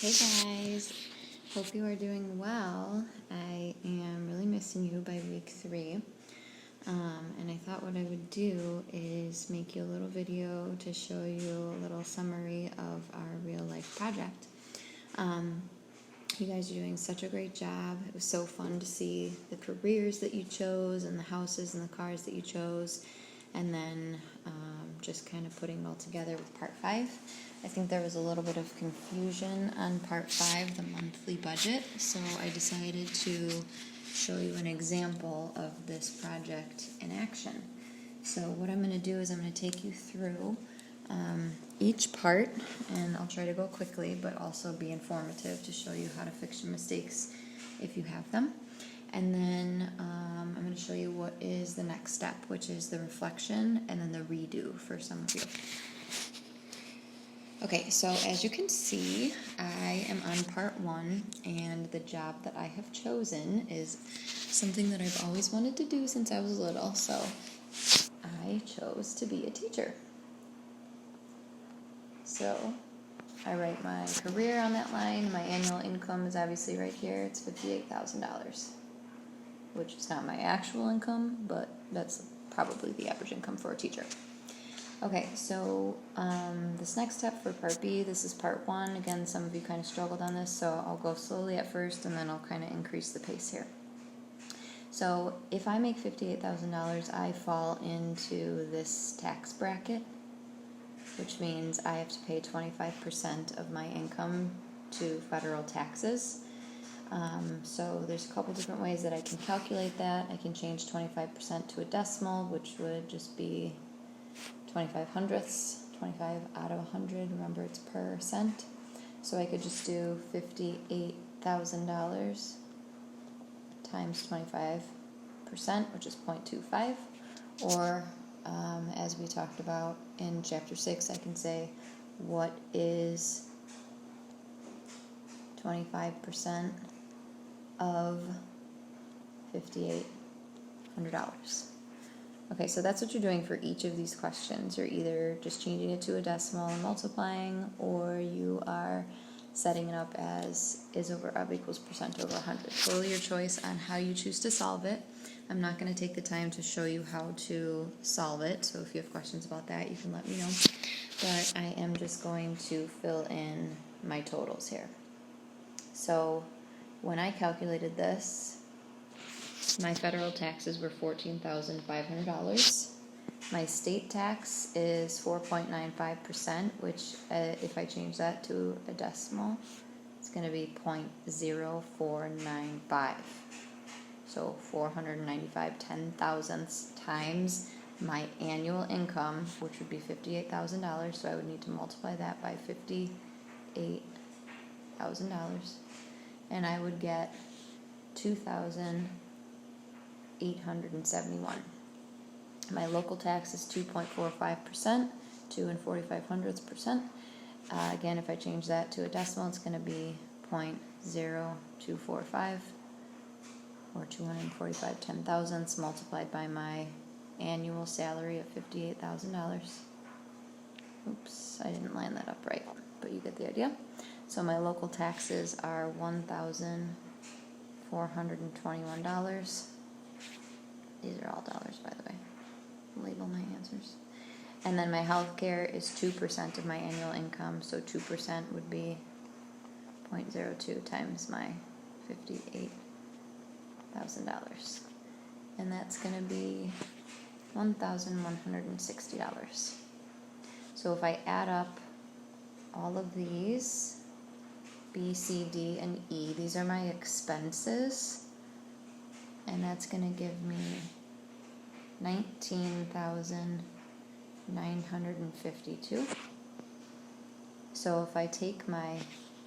Hey guys, hope you are doing well. I am really missing you by week 3. And I thought what I would do is make you a little video to show you a little summary of our real life project. You guys are doing such a great job. It was so fun to see the careers that you chose and the houses and the cars that you chose, and then just kind of putting it all together with part 5. I think there was a little bit of confusion on part 5, the monthly budget, so I decided to show you an example of this project in action. So what I'm going to do is I'm going to take you through each part, and I'll try to go quickly but also be informative to show you how to fix your mistakes if you have them. And then I'm going to show you what is the next step, which is the reflection and then the redo for some of you. Okay, so as you can see, I am on part 1, and the job that I have chosen is something that I've always wanted to do since I was little, so I chose to be a teacher. So I write my career on that line. My annual income is obviously right here. It's $58,000, which is not my actual income, but that's probably the average income for a teacher. Okay, so this next step for part B, this is part 1. Again, some of you kind of struggled on this, so I'll go slowly at first and then I'll kind of increase the pace here. So if I make $58,000, I fall into this tax bracket, which means I have to pay 25% of my income to federal taxes. So there's a couple different ways that I can calculate that. I can change 25% to a decimal, which would just be 25 hundredths, 25 out of 100, remember it's per cent. So I could just do $58,000 times 25%, which is 0.25, or as we talked about in chapter 6, I can say what is 25% of $5,800. Okay, so that's what you're doing for each of these questions. You're either just changing it to a decimal and multiplying, or you are setting it up as is over of equals percent over 100. Totally your choice on how you choose to solve it. I'm not going to take the time to show you how to solve it, so if you have questions about that, you can let me know. But I am just going to fill in my totals here. So when I calculated this, my federal taxes were $14,500. My state tax is 4.95%, which if I change that to a decimal, it's going to be 0.0495. So 495 10,000ths times my annual income, which would be $58,000. So I would need to multiply that by $58,000, and I would get 2,871. My local tax is 2.45%, 2 and 4500ths%. Again, if I change that to a decimal, it's going to be 0.0245, or 245 10,000ths multiplied by my annual salary of $58,000. Oops, I didn't line that up right, but you get the idea. So my local taxes are $1,421. These are all dollars, by the way. Label my answers. And then my health care is 2% of my annual income, so 2% would be 0.02 times my $58,000. And that's going to be $1,160. So if I add up all of these, B, C, D, and E, these are my expenses, and that's going to give me $19,952. So if I take my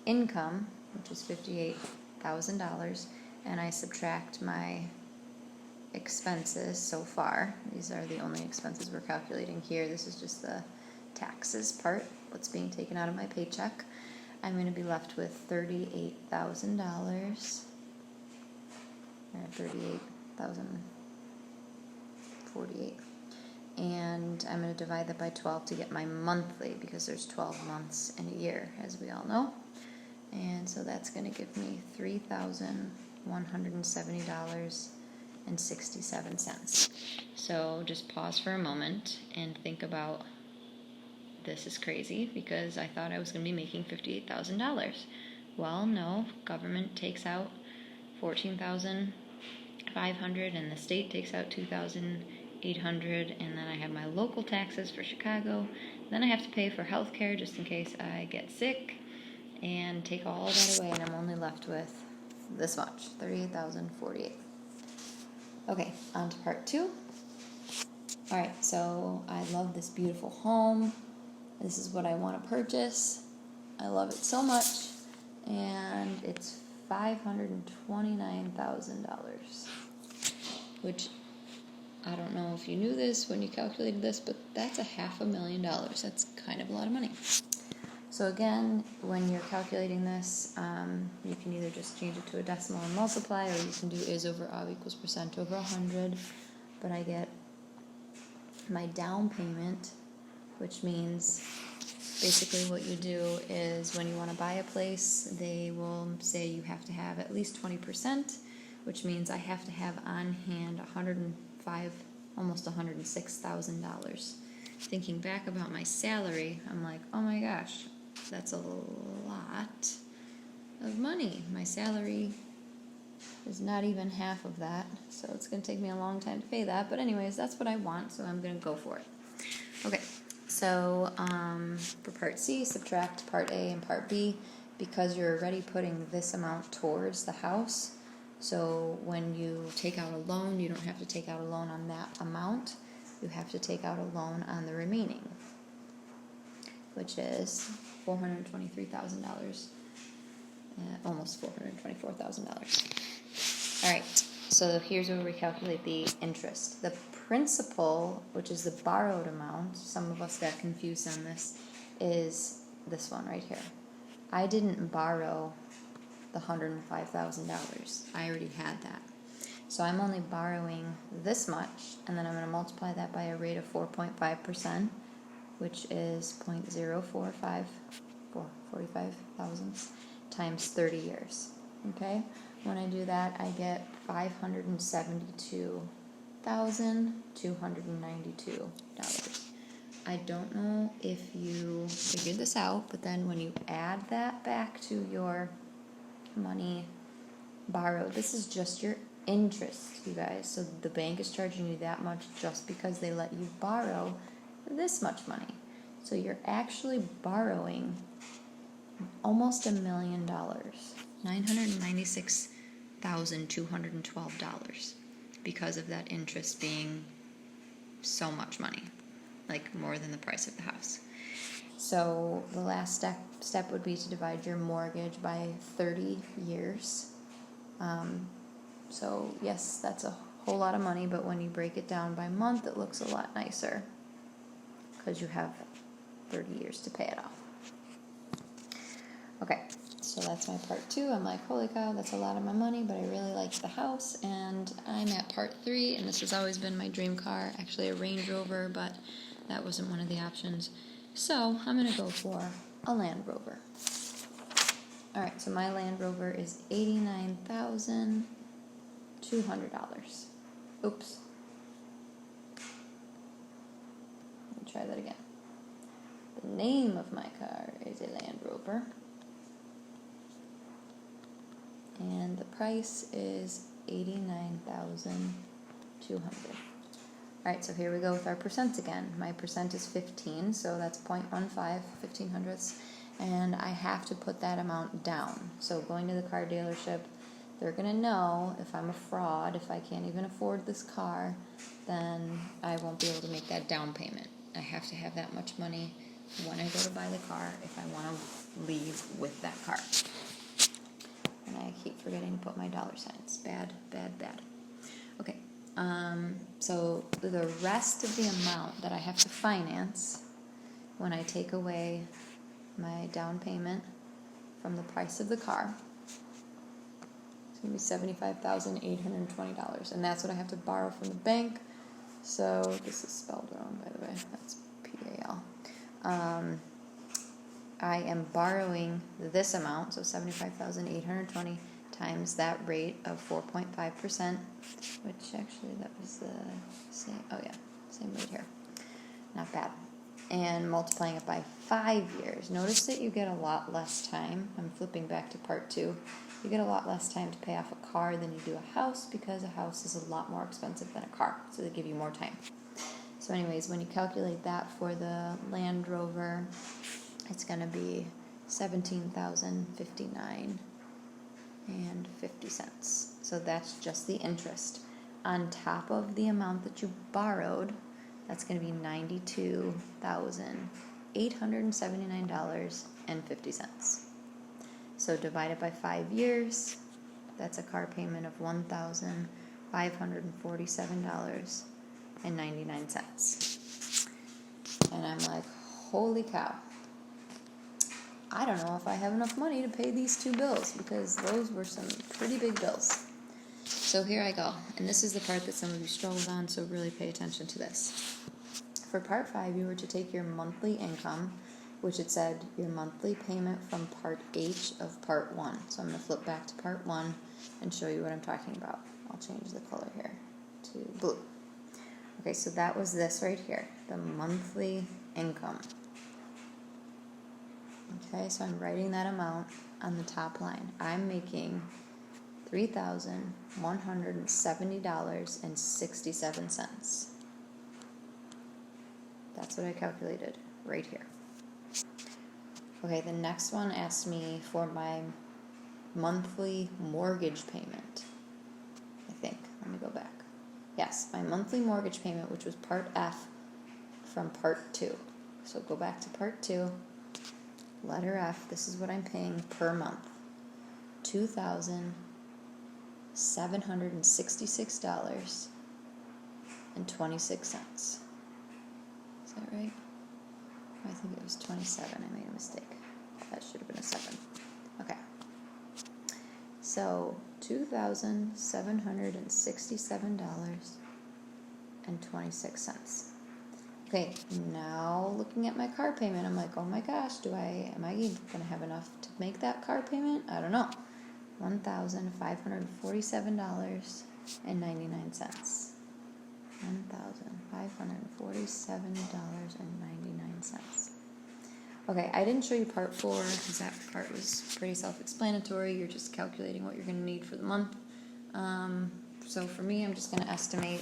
income, which is $58,000, and I subtract my expenses so far, these are the only expenses we're calculating here, this is just the taxes part, what's being taken out of my paycheck, I'm going to be left with $38,000, or 38,048, and I'm going to divide that by 12 to get my monthly, because there's 12 months in a year, as we all know, and so that's going to give me $3,170.67. So just pause for a moment and think about, this is crazy because I thought I was going to be making $58,000. Well, no, government takes out $14,500 and the state takes out $2,800, and then I have my local taxes for Chicago. Then I have to pay for health care just in case I get sick, and take all that away, and I'm only left with this much, $38,048. Okay, on to part 2. Alright, so I love this beautiful home. This is what I want to purchase. I love it so much, and it's $529,000, which I don't know if you knew this when you calculated this, but that's $500,000. That's kind of a lot of money. So again, when you're calculating this, you can either just change it to a decimal and multiply, or you can do is over of equals percent over 100. But I get my down payment, which means basically what you do is when you want to buy a place, they will say you have to have at least 20%, which means I have to have on hand almost $106,000. Thinking back about my salary, I'm like, oh my gosh, that's a lot of money. My salary is not even half of that, so it's going to take me a long time to pay that. But anyways, that's what I want, so I'm going to go for it. Okay, so for Part C, subtract Part A and Part B, because you're already putting this amount towards the house. So when you take out a loan, you don't have to take out a loan on that amount. You have to take out a loan on the remaining, which is $423,000, almost $424,000. All right, so here's where we calculate the interest. The principal, which is the borrowed amount, some of us got confused on this, is this one right here. I didn't borrow the $105,000. I already had that. So I'm only borrowing this much, and then I'm going to multiply that by a rate of 4.5%, which is 0.045 thousandths times 30 years. Okay? When I do that, I get $572,292. I don't know if you figured this out, but then when you add that back to your money borrowed, this is just your interest, you guys. So the bank is charging you that much just because they let you borrow this much money. So you're actually borrowing almost $1 million, $996,212, because of that interest being so much money, like more than the price of the house. So the last step would be to divide your mortgage by 30 years. So yes, that's a whole lot of money, but when you break it down by month, it looks a lot nicer because you have 30 years to pay it off. Okay, so that's my part 2. I'm like, holy cow, that's a lot of my money, but I really liked the house, and I'm at part 3, and this has always been my dream car, actually a Range Rover, but that wasn't one of the options. So I'm going to go for a Land Rover. Alright, so my Land Rover is $89,200. Oops. Let me try that again. The name of my car is a Land Rover. And the price is $89,200. Alright, so here we go with our percent again. My percent is 15, so that's 0.15, 15 hundredths. And I have to put that amount down. So going to the car dealership, they're going to know if I'm a fraud, if I can't even afford this car, then I won't be able to make that down payment. I have to have that much money when I go to buy the car if I want to leave with that car. And I keep forgetting to put my dollar signs. Bad, bad, bad. Okay, so the rest of the amount that I have to finance when I take away my down payment from the price of the car, it's going to be $75,820. And that's what I have to borrow from the bank. So this is spelled wrong, by the way. That's PAL. I am borrowing this amount, so 75,820 times that rate of 4.5%, which actually that was the same, oh yeah, same rate here. Not bad. And multiplying it by 5 years. Notice that you get a lot less time. I'm flipping back to part 2. You get a lot less time to pay off a car than you do a house, because a house is a lot more expensive than a car, so they give you more time. So anyways, when you calculate that for the Land Rover, it's going to be $17,059 and 50 cents. So that's just the interest. On top of the amount that you borrowed, that's going to be $92,879 and 50 cents. So divided by 5 years, that's a car payment of $1,547 and 99 cents. And I'm like, holy cow. I don't know if I have enough money to pay these 2 bills, because those were some pretty big bills. So here I go. And this is the part that some of you struggled on, so really pay attention to this. For part 5, you were to take your monthly income, which it said your monthly payment from part H of part 1. So I'm going to flip back to part 1 and show you what I'm talking about. I'll change the color here to blue. Okay, so that was this right here, the monthly income. Okay, so I'm writing that amount on the top line. I'm making $3,170.67. That's what I calculated right here. Okay, the next one asked me for my monthly mortgage payment, I think. Let me go back. Yes, my monthly mortgage payment, which was part F from part 2. So go back to part 2. Letter F, this is what I'm paying per month. $2,766.26. Is that right? I think it was 27. I made a mistake. That should have been a 7. Okay. So $2,767.26. Okay, now looking at my car payment, I'm like, oh my gosh, am I gonna have enough to make that car payment? I don't know. $1,547.99. $1,547.99. Okay, I didn't show you part 4 because that part was pretty self-explanatory. You're just calculating what you're going to need for the month. So for me, I'm just going to estimate.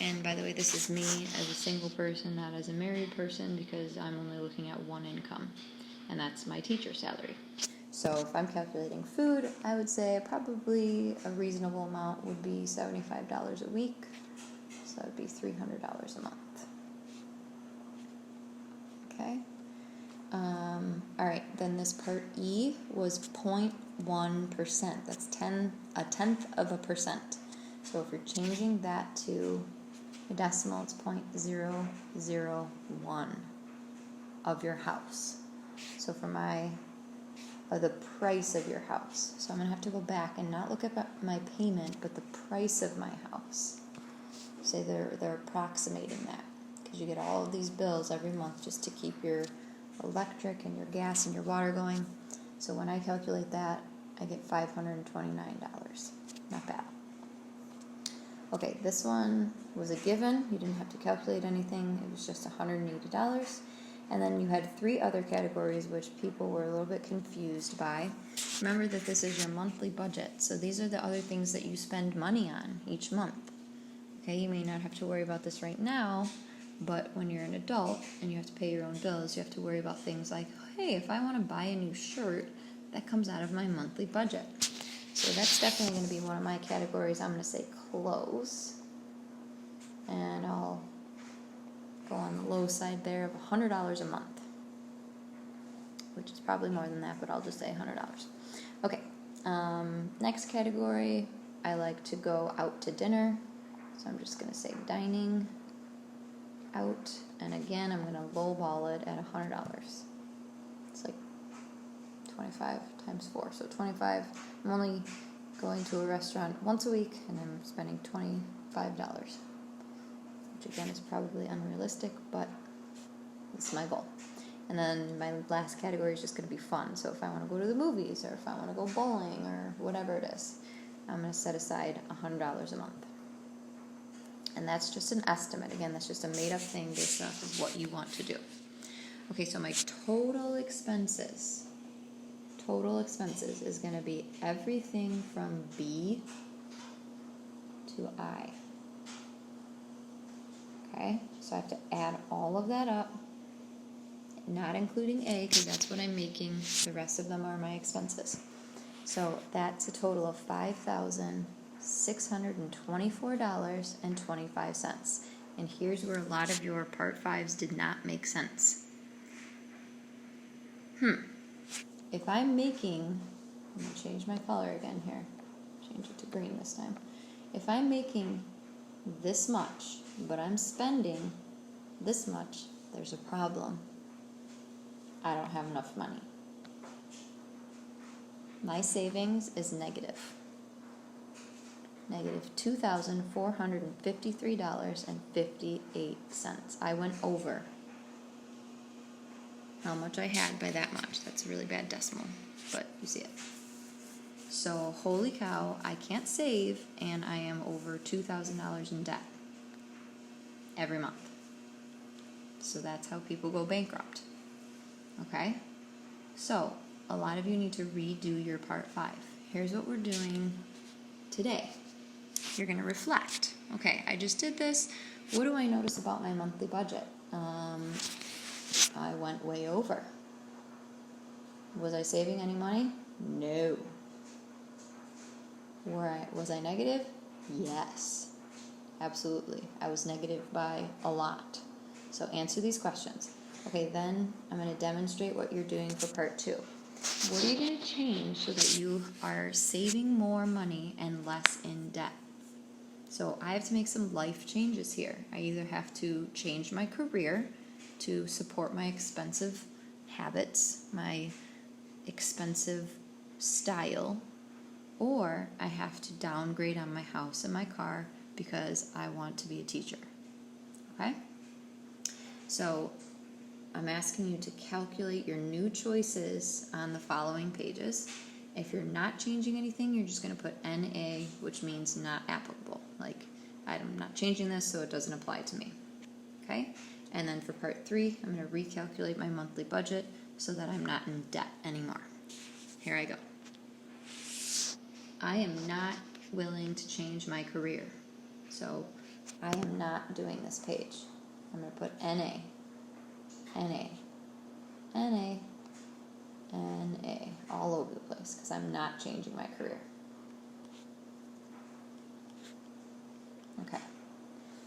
And by the way, this is me as a single person, not as a married person, because I'm only looking at one income, and that's my teacher salary. So if I'm calculating food, I would say probably a reasonable amount would be $75 a week. So that would be $300 a month. Okay. All right, then this part E was 0.1%. That's a tenth of a percent. So if you're changing that to a decimal, it's 0.001 of your house. So for the price of your house. So I'm going to have to go back and not look at my payment, but the price of my house. Say they're approximating that, because you get all of these bills every month just to keep your electric and your gas and your water going. So when I calculate that, I get $529. Not bad. Okay, this one was a given. You didn't have to calculate anything. It was just $180. And then you had 3 other categories which people were a little bit confused by. Remember that this is your monthly budget. So these are the other things that you spend money on each month. Okay, you may not have to worry about this right now, but when you're an adult and you have to pay your own bills, you have to worry about things like, hey, if I want to buy a new shirt, that comes out of my monthly budget. So that's definitely going to be one of my categories. I'm going to say clothes. And I'll go on the low side there of $100 a month, which is probably more than that, but I'll just say $100. Okay, next category, I like to go out to dinner. So I'm just going to say dining out, and again, I'm going to lowball it at $100. It's like 25 times 4, so 25. I'm only going to a restaurant once a week, and I'm spending $25, which again is probably unrealistic, but it's my goal. And then my last category is just going to be fun. So if I want to go to the movies, or if I want to go bowling, or whatever it is, I'm going to set aside $100 a month. And that's just an estimate. Again, that's just a made-up thing based off of what you want to do. Okay, so my total expenses is going to be everything from B to I. Okay, so I have to add all of that up, not including A, because that's what I'm making. The rest of them are my expenses. So that's a total of $5,624.25. And here's where a lot of your Part 5s did not make sense. If I'm making, I'm going to change my color again here. Change it to green this time. If I'm making this much, but I'm spending this much, there's a problem. I don't have enough money. My savings is negative. Negative $2,453.58. I went over how much I had by that much. That's a really bad decimal, but you see it. So, holy cow, I can't save, and I am over $2,000 in debt every month. So that's how people go bankrupt. Okay? So, a lot of you need to redo your Part 5. Here's what we're doing today. You're going to reflect. Okay, I just did this. What do I notice about my monthly budget? I went way over. Was I saving any money? No. Was I negative? Yes. Absolutely. I was negative by a lot. So answer these questions. Okay, then I'm going to demonstrate what you're doing for Part 2. What are you going to change so that you are saving more money and less in debt? So I have to make some life changes here. I either have to change my career to support my expensive habits, my expensive style, or I have to downgrade on my house and my car because I want to be a teacher. Okay? So I'm asking you to calculate your new choices on the following pages. If you're not changing anything, you're just going to put NA, which means not applicable. Like, I'm not changing this, so it doesn't apply to me. Okay? And then for Part 3, I'm going to recalculate my monthly budget so that I'm not in debt anymore. Here I go. I am not willing to change my career. So I am not doing this page. I'm going to put NA, NA, NA, NA, all over the place because I'm not changing my career. Okay,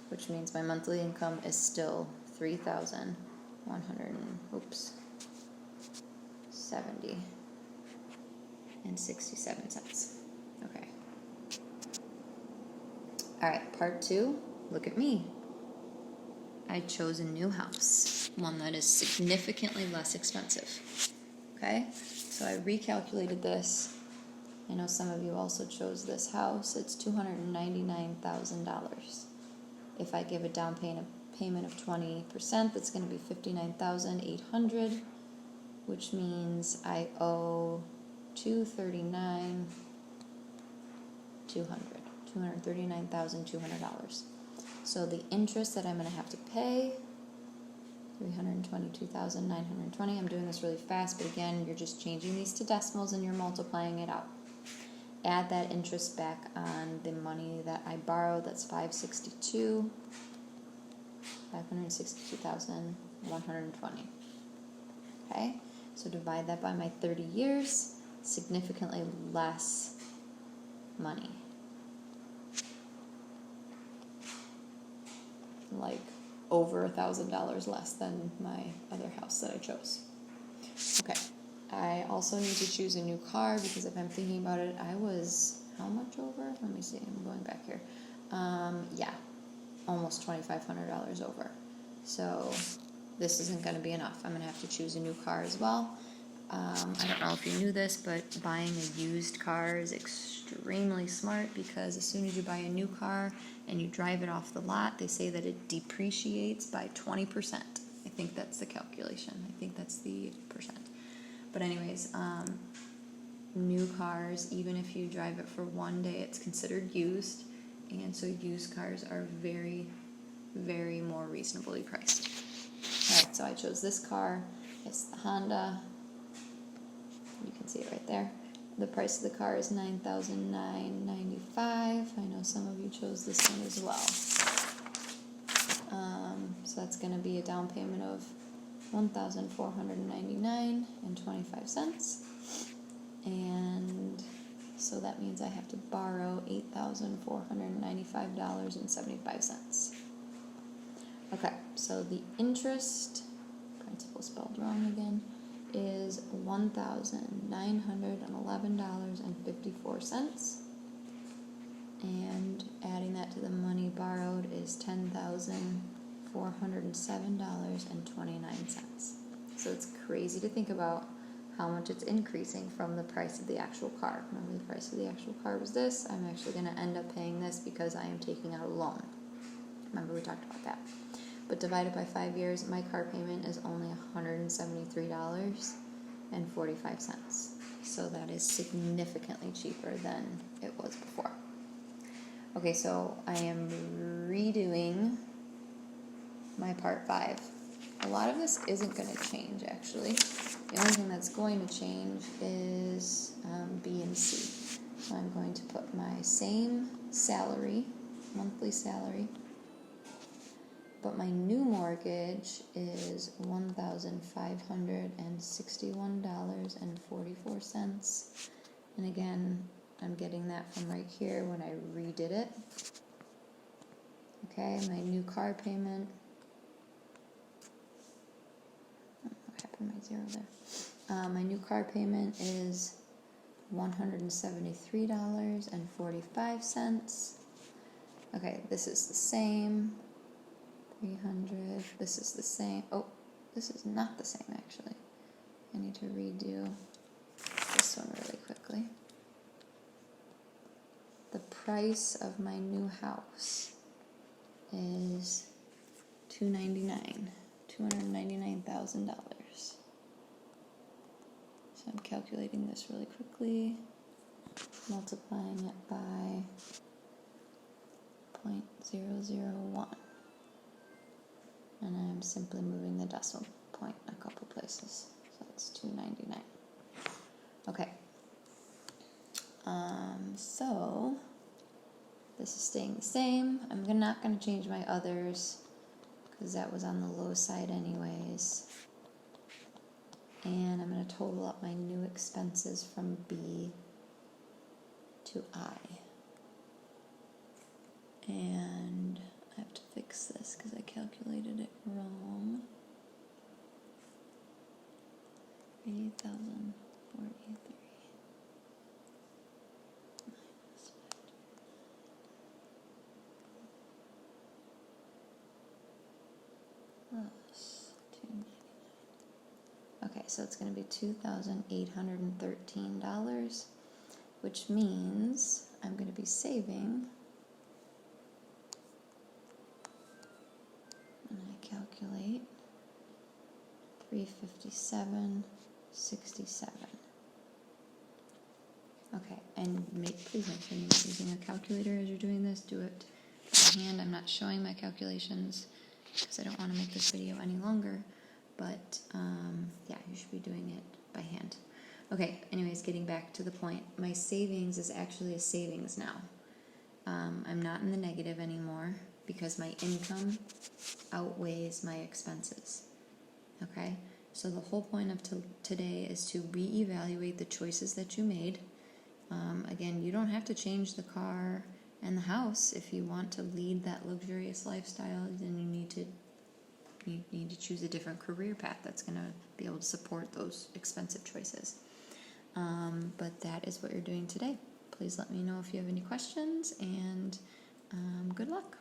which means my monthly income is still $3,170 and 67 cents. Okay. All right, Part 2, look at me. I chose a new house, one that is significantly less expensive. Okay, so I recalculated this. I know some of you also chose this house. It's $299,000. If I give a down payment of 20%, that's going to be $59,800, which means I owe $239,200. So the interest that I'm going to have to pay, $322,920. I'm doing this really fast, but again, you're just changing these to decimals and you're multiplying it out. Add that interest back on the money that I borrowed. That's $562,120. Okay, so divide that by my 30 years. Significantly less money. Like over $1,000 less than my other house that I chose. Okay, I also need to choose a new car because if I'm thinking about it, I was how much over? Let me see, I'm going back here. Yeah, almost $2,500 over. So this isn't going to be enough. I'm going to have to choose a new car as well. I don't know if you knew this, but buying a used car is extremely smart because as soon as you buy a new car and you drive it off the lot, they say that it depreciates by 20%. I think that's the calculation. I think that's the percent. But anyways, new cars, even if you drive it for one day, it's considered used, and so used cars are very, very more reasonably priced. Alright, so I chose this car. It's the Honda. You can see it right there. The price of the car is $9,995. I know some of you chose this one as well. So that's going to be a down payment of $1,499.25. And so that means I have to borrow $8,495.75. Okay, so the interest, principal spelled wrong again, is $1,911.54. And adding that to the money borrowed is $10,407.29. So it's crazy to think about how much it's increasing from the price of the actual car. Remember, the price of the actual car was this. I'm actually going to end up paying this because I am taking out a loan. Remember, we talked about that. But divided by 5 years, my car payment is only $173.45. So that is significantly cheaper than it was before. Okay, so I am redoing my part 5. A lot of this isn't going to change, actually. The only thing that's going to change is B and C. So I'm going to put my same salary, monthly salary, but my new mortgage is $1,561.44. And again, I'm getting that from right here when I redid it. Okay, my new car payment. What happened to my zero there? My new car payment is $173.45. Okay, this is the same. 300. This is the same. Oh, this is not the same actually. I need to redo this one really quickly. The price of my new house is $299,000. So I'm calculating this really quickly, multiplying it by 0.001. And I'm simply moving the decimal point a couple places. So that's 299. Okay. So this is staying the same. I'm not going to change my others because that was on the low side anyways. And I'm going to total up my new expenses from B to I. And I have to fix this because I calculated it wrong. 88,483 plus 299. Okay, so it's going to be $2,813, which means I'm going to be saving. And I calculate $357.67. Okay, and please make sure you're not using a calculator as you're doing this. Do it by hand. I'm not showing my calculations because I don't want to make this video any longer. But yeah, you should be doing it by hand. Okay, anyways, getting back to the point. My savings is actually a savings now. I'm not in the negative anymore because my income outweighs my expenses. Okay, so the whole point of today is to reevaluate the choices that you made. Again, you don't have to change the car and the house. If you want to lead that luxurious lifestyle, then you need to choose a different career path that's going to be able to support those expensive choices. But that is what you're doing today. Please let me know if you have any questions, and good luck.